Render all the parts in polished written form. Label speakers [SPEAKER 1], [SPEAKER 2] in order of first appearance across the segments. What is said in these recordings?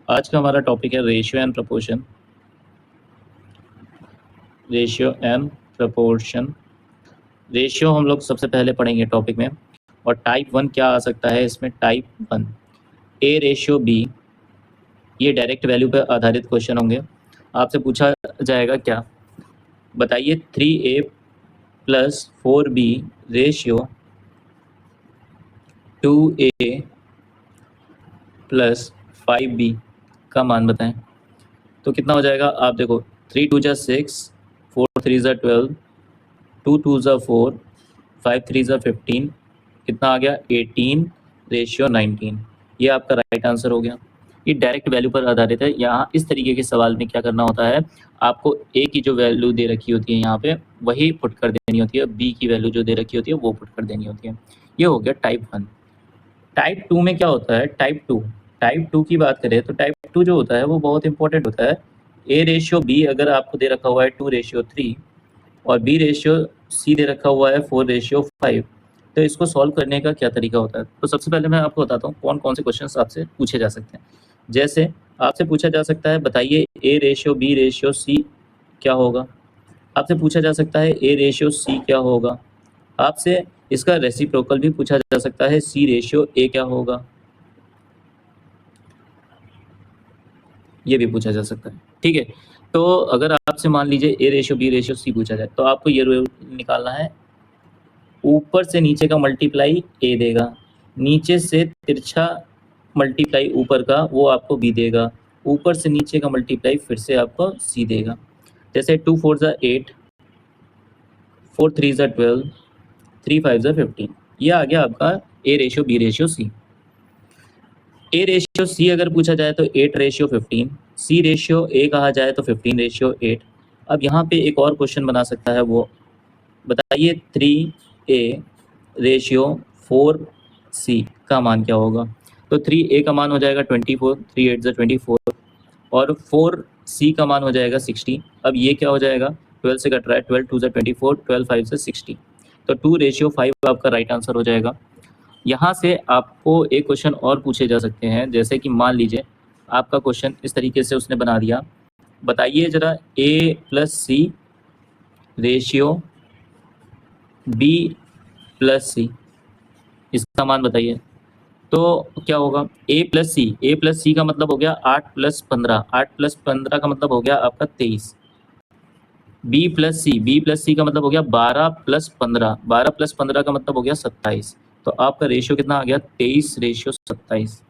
[SPEAKER 1] आज का हमारा टॉपिक है ratio and proportion. Ratio and proportion. Ratio हम लोग सबसे पहले पढ़ेंगे टॉपिक में, और टाइप 1 क्या आ सकता है इसमें। टाइप 1 ए रेशियो बी, ये डायरेक्ट वैल्यू पर आधारित क्वेश्चन होंगे। आपसे पूछा जाएगा क्या, बताइए 3a plus 4b ratio 2a plus 5b का मान बताएं। तो कितना हो जाएगा, आप देखो 3 2 जा 6, 4 3 जा 12, 2 2 जा 4, 5 3 जा 15, कितना आ गया 18 रेशियो 19। ये आपका राइट आंसर हो गया। ये डायरेक्ट वैल्यू पर आधारित है। यहाँ इस तरीके के सवाल में क्या करना होता है, आपको ए की जो वैल्यू दे रखी होती है यहाँ पे वही पुट कर देनी होती है, बी की वैल्यू जो दे रखी होती है वो पुट कर देनी होती है। ये हो गया टाइप 1। टाइप 2 में क्या होता है, टाइप 2 की बात करें तो टाइप 2 जो होता है वो बहुत इंपॉर्टेंट होता है। ए रेशियो बी अगर आपको दे रखा हुआ है 2 रेशियो 3 और बी रेशियो सी दे रखा हुआ है 4 रेशियो 5, तो इसको सॉल्व करने का क्या तरीका होता है। तो सबसे पहले मैं आपको बताता हूँ कौन कौन से क्वेश्चन आपसे पूछे जा सकते हैं। जैसे आपसे पूछा जा सकता है बताइए A ratio B ratio C क्या होगा। आपसे पूछा जा सकता है ए रेशियो सी क्या होगा। आपसे इसका रेसिप्रोकल भी पूछा जा सकता है, सी रेशियो ए क्या होगा, ये भी पूछा जा सकता है। ठीक है, तो अगर आपसे मान लीजिए A ratio B ratio C पूछा जाए तो आपको ये रूल निकालना है, ऊपर से नीचे का मल्टीप्लाई ए देगा, नीचे से तिरछा मल्टीप्लाई ऊपर का वो आपको बी देगा, ऊपर से नीचे का मल्टीप्लाई फिर से आपको सी देगा। जैसे 2 4 जा 8, 4 3 जा 12, 3 5 जा 15, ये आ गया आपका A ratio B ratio C. A ratio C अगर पूछा जाए तो 8 रेशियो 15, सी रेशियो ए कहा जाए तो 15 रेशियो 8। अब यहाँ पे एक और क्वेश्चन बना सकता है, वो बताइए 3a रेशियो 4c का मान क्या होगा। तो 3a का मान हो जाएगा 24, 3 8 जा 24, और 4c का मान हो जाएगा 60। अब ये क्या हो जाएगा, 12 से कट रहा है, 12 2 जा 24, 12 5 से 60, तो 2 रेशियो 5 आपका राइट आंसर हो जाएगा। यहाँ से आपको एक क्वेश्चन और पूछे जा सकते हैं, जैसे कि मान लीजिए आपका क्वेश्चन इस तरीके से उसने बना दिया, बताइए जरा a plus C ratio b plus C, इसका मान बताइए। तो क्या होगा, a प्लस सी का मतलब हो गया 8 प्लस 15, 8 प्लस 15 का मतलब हो गया आपका 23। b प्लस सी का मतलब हो गया 12 प्लस 15, 12 प्लस 15 का मतलब हो गया 27। तो आपका रेशियो कितना आ गया, 23 रेशियो 27।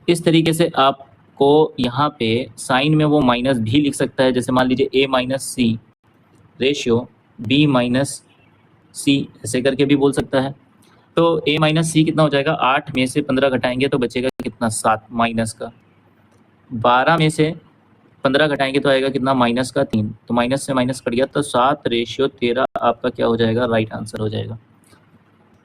[SPEAKER 1] इस तरीके से आपको यहाँ पे साइन में वो माइनस भी लिख सकता है, जैसे मान लीजिए a minus C ratio b minus C, ऐसे करके भी बोल सकता है। तो a माइनस सी कितना हो जाएगा, 8 में से 15 घटाएंगे तो बचेगा कितना, 7 माइनस का। 12 में से 15 घटाएंगे तो आएगा कितना, माइनस का 3, तो माइनस से माइनस कट गया, तो 7 रेशियो 13 आपका क्या हो जाएगा, राइट आंसर हो जाएगा।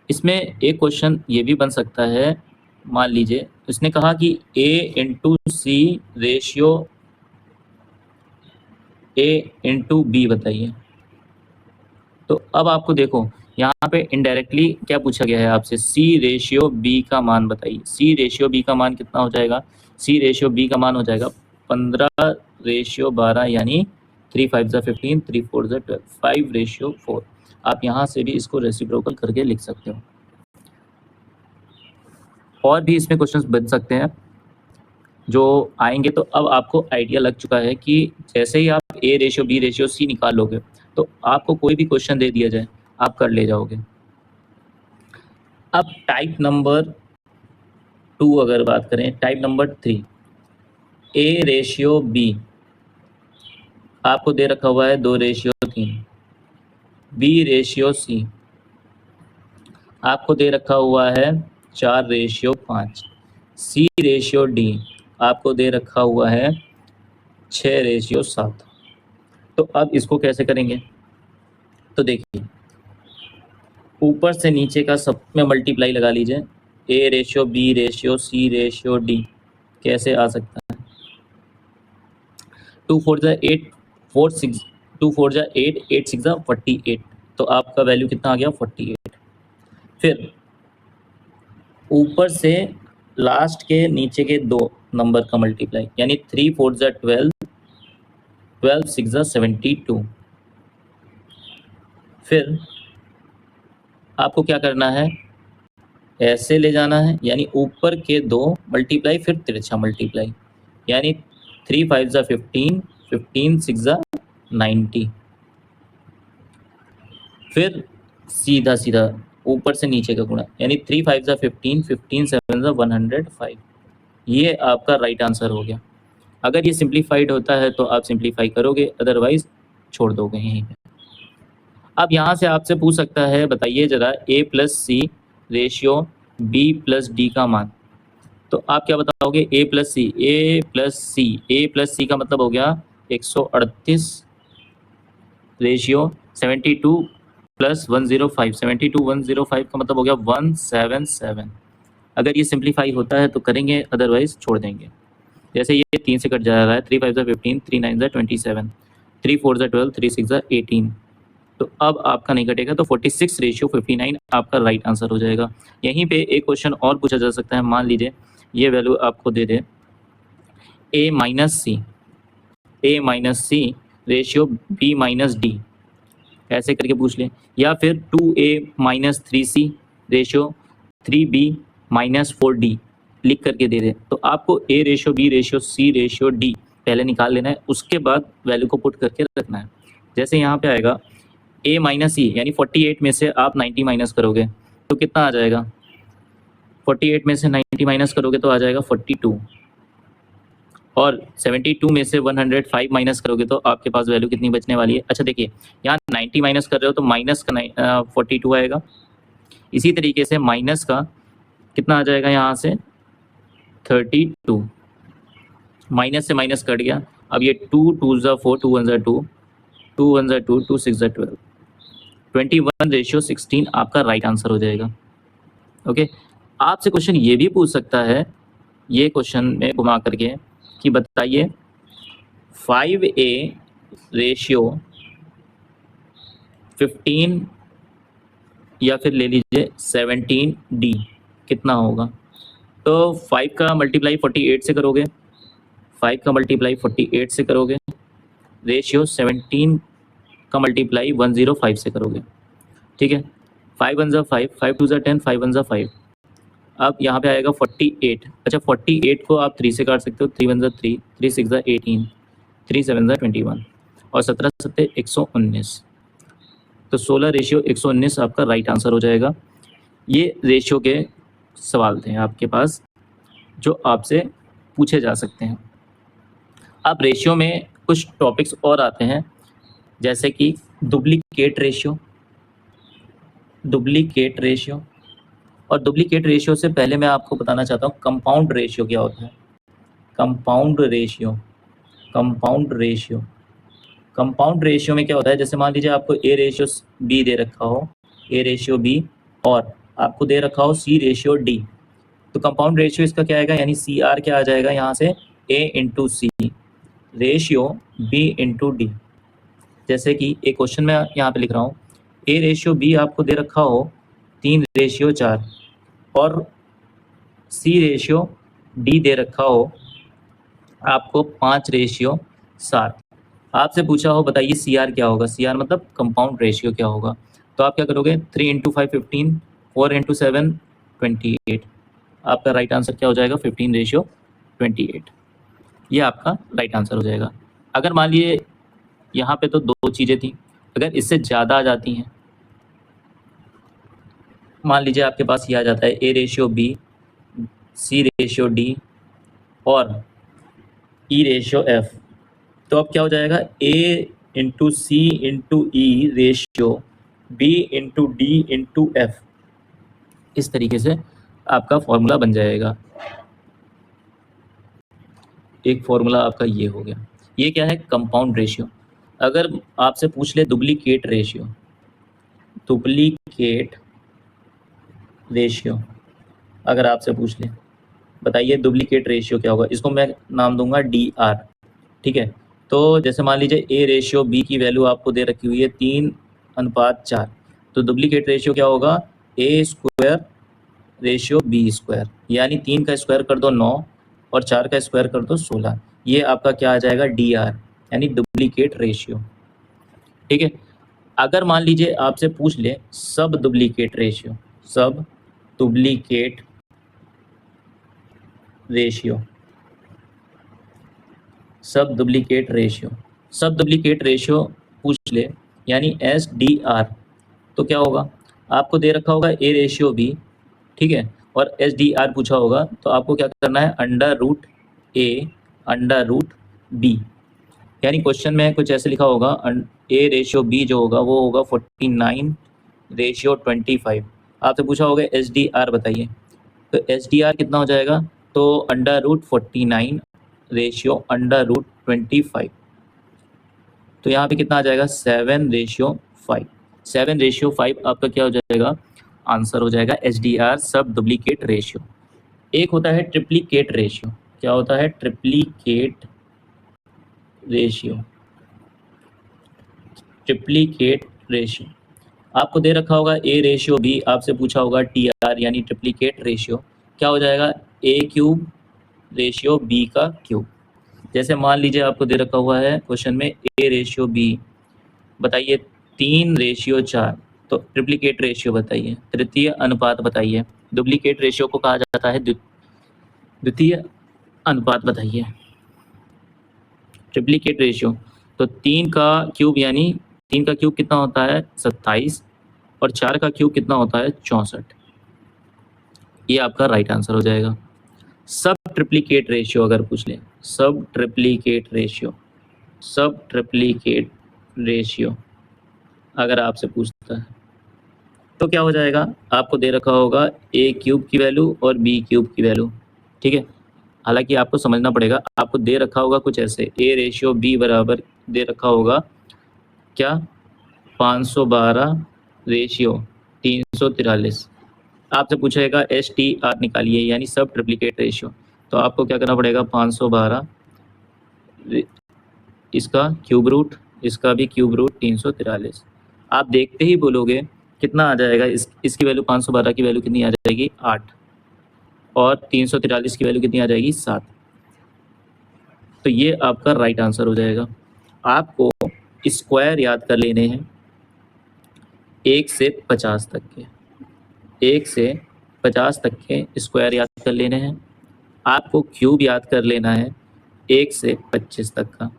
[SPEAKER 1] इसमें एक क्वेश्चन ये भी बन सकता है, मान लीजिए इसने कहा कि a into C ratio a into B बताइए। तो अब आपको देखो यहाँ पे इनडायरेक्टली क्या पूछा गया है आपसे, सी रेशियो बी का मान बताइए। सी रेशियो बी का मान कितना हो जाएगा, सी रेशियो बी का मान हो जाएगा 15 रेशियो 12, यानी 3 5 जा 15, 3 4 जा 12, 5 रेशियो 4। आप यहाँ से भी इसको रेसिप्रोकल करके लिख सकते हो। और भी इसमें क्वेश्चंस बन सकते हैं जो आएंगे, तो अब आपको आइडिया लग चुका है कि जैसे ही आप A ratio B ratio C निकाल लोगे तो आपको कोई भी क्वेश्चन दे दिया जाए आप कर ले जाओगे। अब टाइप नंबर 2 अगर बात करें, type number 3 A ratio B आपको दे रखा हुआ है 2 रेशियो 3, बी रेशियो सी आपको दे रखा हुआ है 4 रेशियो 5, सी रेशियो डी आपको दे रखा हुआ है 6 रेशियो 7। तो अब इसको कैसे करेंगे, तो देखिए ऊपर से नीचे का सब में मल्टीप्लाई लगा लीजिए, A ratio B ratio C ratio D कैसे आ सकता है। 2 4 जा 8, 4 6, 2 4 जा 8, 8 6 जा 48, तो आपका वैल्यू कितना आ गया 48। फिर ऊपर से लास्ट के नीचे के 2 नंबर का मल्टीप्लाई, यानी 3 4 ज़ा 12, 12 6 ज़ा 72। फिर आपको क्या करना है, ऐसे ले जाना है, यानी ऊपर के 2 मल्टीप्लाई फिर तिरछा मल्टीप्लाई, यानी 3 5 ज़ा 15, 15 6 ज़ा 90। फिर सीधा सीधा ऊपर से नीचे का गुणा, यानी 3 5 ज़ा 15, 15 7 ज़ा 105। ये आपका राइट आंसर हो गया। अगर ये सिंप्लीफाइड होता है तो आप सिंप्लीफाई करोगे, अदरवाइज छोड़ दोगे यहीं पे। अब यहाँ से आपसे पूछ सकता है, बताइए ज़रा a plus C ratio b plus D का मान। तो आप क्या बताओगे, a plus C, a plus C का मतलब हो गया 138 रेशियो 72 प्लस 105, 72 105 का मतलब हो गया 177। अगर ये सिंप्लीफाई होता है तो करेंगे, अदरवाइज छोड़ देंगे। जैसे ये 3 से कट जा रहा है, 3 5 ज़ा 15, 3 9 ज़ा 27, 3 4 ज़ा 12, 3 6 ज़ा 18। तो अब आपका नहीं कटेगा, तो 46 रेशियो 59 आपका राइट आंसर हो जाएगा। यहीं पे एक क्वेश्चन और पूछा जा सकता है। मान लीजिए ये वैल्यू आपको दे दे a minus C ratio b minus D, ऐसे करके पूछ लें। या फिर 2a minus 3c ratio 3b minus 4d लिख करके दे दे। तो आपको a ratio b ratio c ratio d पहले निकाल लेना है, उसके बाद वैल्यू को पुट करके रखना है। जैसे यहाँ पे आएगा a माइनस सी, यानी 48 में से आप 90 माइनस करोगे तो कितना आ जाएगा, 48 में से 90 माइनस करोगे तो आ जाएगा 42, और 72 में से 105 माइनस करोगे तो आपके पास वैल्यू कितनी बचने वाली है। अच्छा देखिए, यहाँ 90 माइनस कर रहे हो तो माइनस का 42 आएगा। इसी तरीके से माइनस का कितना आ जाएगा, यहाँ से 32, माइनस से माइनस कट गया। अब ये 2 2 ज़ा 4, 2 1 ज़ा 2, 2 1 ज़ा 2, 2 6 ज़ा 12, 21 रेशियो 16 आपका राइट आंसर हो जाएगा। ओके, आपसे क्वेश्चन ये भी पूछ सकता है, ये क्वेश्चन में घुमा करके, कि बताइए 5a रेशियो 15 या फिर ले लीजिए 17d कितना होगा। तो 5 का मल्टीप्लाई 48 से करोगे, 5 का मल्टीप्लाई 48 से करोगे, रेशियो 17 का मल्टीप्लाई 105 से करोगे। ठीक है, 5 1 ज़ा 5, 5 2 ज़ा 10, 5 1 ज़ा 5। अब यहाँ पे आएगा 48। अच्छा 48 को आप 3 से काट सकते हो, 3 1 ज़ा 3, 3 6 ज़ा 18, 3 7 ज़ा 21, और 17 7 119। तो 16 रेशियो 119 आपका राइट आंसर हो जाएगा। ये रेशियो के सवाल थे आपके पास जो आपसे पूछे जा सकते हैं। अब रेशियो में कुछ टॉपिक्स और आते हैं, जैसे कि डुप्लीकेट रेशियो, डुप्लीकेट रेशियो। और डुप्लीकेट रेशियो से पहले मैं आपको बताना चाहता हूँ कंपाउंड रेशियो क्या होता है। Compound ratio, compound ratio, compound ratio में क्या होता है, जैसे मान लीजिए आपको ए रेशियो बी दे रखा हो, ए रेशियो बी, और आपको दे रखा हो सी रेशियो डी। तो कंपाउंड रेशियो इसका क्या आएगा, यानी सी आर क्या आ जाएगा यहाँ से, ए into C ratio B into D. जैसे कि एक क्वेश्चन में यहाँ पे लिख रहा हूँ, ए रेशियो बी आपको दे रखा हो 3 रेशियो 4, और सी रेशियो डी दे रखा हो आपको 5 रेशियो 7। आपसे पूछा हो बताइए सी आर क्या होगा, सी आर मतलब कंपाउंड रेशियो क्या होगा। तो आप क्या करोगे, 3 इंटू 5 15, 4 इंटू 7 28। आपका राइट आंसर क्या हो जाएगा, 15 रेशियो 28। ये आपका राइट आंसर हो जाएगा। अगर मान लीजिए यहाँ पे तो 2 चीज़ें थी, अगर इससे ज़्यादा आ जाती हैं, मान लीजिए आपके पास ये आ जाता है A ratio B, C ratio D, और ई रेशियो एफ। तो अब क्या हो जाएगा, A into C into E ratio B into D into F. इस तरीके से आपका फॉर्मूला बन जाएगा। एक फॉर्मूला आपका ये हो गया। ये क्या है, कंपाउंड रेशियो। अगर आपसे पूछ ले डुप्लीकेट रेशियो, डुप्लीकेट रेशियो अगर आपसे पूछ ले, बताइए डुप्लीकेट रेशियो क्या होगा, इसको मैं नाम दूंगा डी आर। ठीक है, तो जैसे मान लीजिए ए रेशियो बी की वैल्यू आपको दे रखी हुई है 3:4, तो डुप्लीकेट रेशियो क्या होगा, ए स्क्वायर रेशियो बी स्क्वायर, यानी 3 का स्क्वायर कर दो 9, और 4 का स्क्वायर कर दो 16। ये आपका क्या आ जाएगा, DR यानी डुप्लीकेट रेशियो। ठीक है, अगर मान लीजिए आपसे पूछ ले सब डुप्लीकेट रेशियो, सब डुप्लीकेट रेशियो, सब डुप्लीकेट रेशियो, सब डुप्लीकेट रेशियो पूछ ले यानी SDR, तो क्या होगा, आपको दे रखा होगा A रेशियो B, ठीक है, और SDR पूछा होगा तो आपको क्या करना है, √A √B, यानी क्वेश्चन में कुछ ऐसे लिखा होगा A रेशियो B जो होगा वो होगा 49/25। आपसे पूछा होगा SDR बताइए, तो SDR कितना हो जाएगा, तो √49 रेशियो √25, तो यहाँ पे कितना आ जाएगा 7/5। 7/5 आपका क्या हो जाएगा, आंसर हो जाएगा SDR सब डुप्लीकेट रेशियो। एक होता है ट्रिप्लीकेट रेशियो, क्या होता है, ट्रिप्लीकेट रेशियो, ट्रिप्लीकेट रेशियो आपको दे रखा होगा A रेशियो B, आपसे पूछा होगा TR यानी ट्रिप्लीकेट रेशियो, क्या हो जाएगा A³ रेशियो B का क्यूब। जैसे मान लीजिए आपको दे रखा हुआ है क्वेश्चन में A रेशियो B, बताइए 3/4, तो ट्रिप्लीकेट रेशियो बताइए, तृतीय अनुपात बताइए, डुप्लीकेट रेशियो को कहा जाता है द्वितीय अनुपात बताइए, ट्रिप्लीकेट रेशियो, तो 3 का क्यूब यानी 3 का क्यूब कितना होता है 27, और 4 का क्यूब कितना होता है 64, ये आपका राइट आंसर हो जाएगा। सब ट्रिप्लीकेट रेशियो अगर पूछ लें, सब ट्रिप्लीकेट रेशियो, सब ट्रिप्लीकेट रेशियो अगर आपसे पूछता है तो क्या हो जाएगा, आपको दे रखा होगा A³ की वैल्यू और B³ की वैल्यू, ठीक है, हालांकि आपको समझना पड़ेगा, आपको दे रखा होगा कुछ ऐसे A रेशियो B बराबर दे रखा होगा क्या 512 रेशियो 343, आपसे पूछेगा STR निकालिए यानी सब ट्रिप्लीकेट रेशियो, तो आपको क्या करना पड़ेगा 512 इसका क्यूब रूट, इसका भी क्यूब रूट 343, आप देखते ही बोलोगे कितना आ जाएगा, इसकी वैल्यू 512 की वैल्यू कितनी आ जाएगी 8, और 343 की वैल्यू कितनी आ जाएगी 7, तो ये आपका राइट आंसर हो जाएगा। आपको स्क्वायर याद कर लेने हैं 1 से 50 तक के, 1 से 50 तक के स्क्वायर याद कर लेने हैं, आपको क्यूब याद कर लेना है 1 से 25 तक का।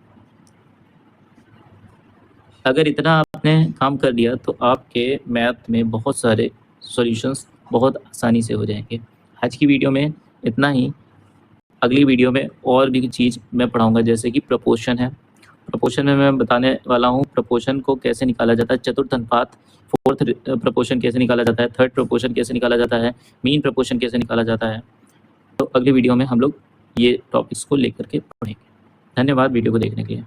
[SPEAKER 1] अगर इतना आपने काम कर लिया तो आपके मैथ में बहुत सारे सॉल्यूशंस बहुत आसानी से हो जाएंगे। आज की वीडियो में इतना ही, अगली वीडियो में और भी चीज़ मैं पढ़ाऊंगा, जैसे कि प्रपोर्शन है, प्रपोर्शन में मैं बताने वाला हूँ प्रपोर्शन को कैसे निकाला जाता है, चतुर्थ अनुपात, फोर्थ प्रपोर्शन कैसे निकाला जाता है, थर्ड प्रपोर्शन कैसे निकाला जाता है, मीन प्रपोर्शन कैसे निकाला जाता है। तो अगली वीडियो में हम लोग ये टॉपिक्स को लेकर के पढ़ेंगे। धन्यवाद वीडियो को देखने के लिए।